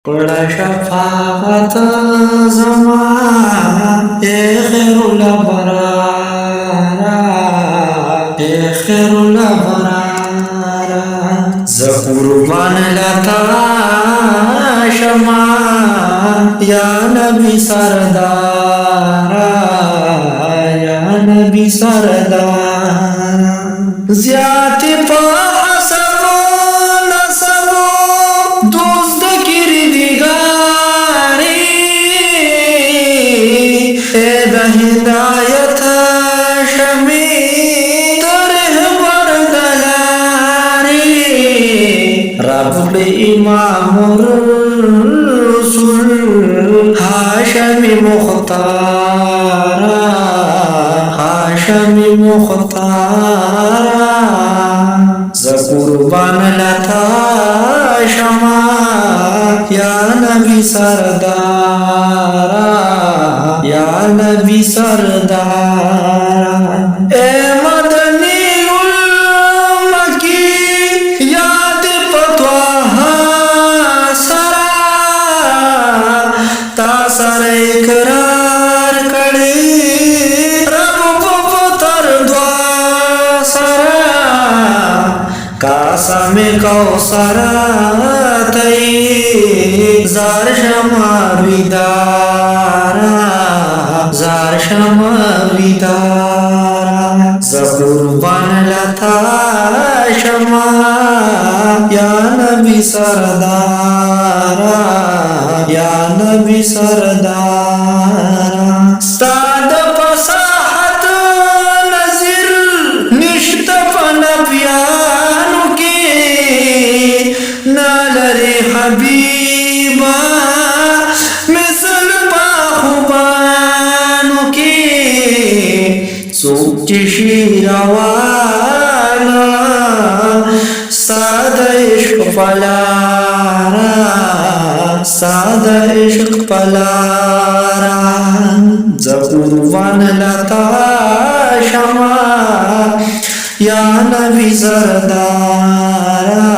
कड़ा शफाअत ज़मान खैरुल बरारा खैरुल बरारा ज़कुर्बान लता शमा या नबी सरदारा या नबी सरदारा ज़्याति पहसबो नसबो दोस्त किरदिगारी एद हिदायत शमी तरह बरदलारी रब इमामुर रसूल हाशमी मुख्तारा हाशमी मुख्तारा ज़कुर्बान लता शमा या नबी सरदारा या नबी सरदारा ए मदनी उल मकी याद पतवा सरा तासर इकरार कड़ी रब पुतर द्वासरा कासम कौसरा तई जार शमा विदारा जार शमा विदारा ज़कुर्बान लता शमा या नबी सरदारा या नबी सरदारा स्ताद पसाहत नज़िर निश्तपन प्यानु के नालरे हबीबा मिसल बाहुबानु के सूच शीरवाला साद इश्क पलारा साद इश्क पलारा ज़कुर्बान लता शमा या नबी सरदारा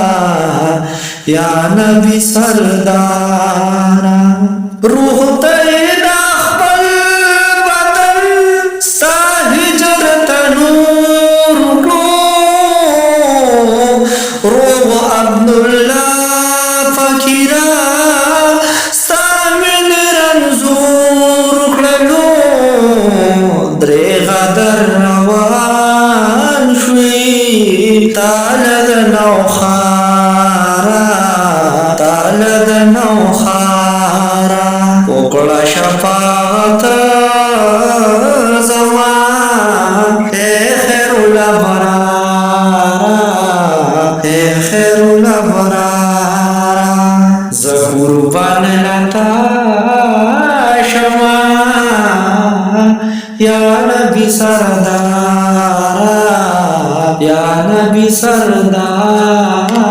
या नबी सरदारा रूह तेरे दाखल बदन साहिजर तनूर को रूह अब्दुल्लाह फकीरा सामिन रंजूर खलो द्रे गदर रवान शुई तालद नौखारा तालद नौखारा उकड़ा शफाअत ज़मान खैरुल बरारा खैरुल बरारा ज़कुर्बान लता शमा या नबी सरदारा या नबी सरदारा।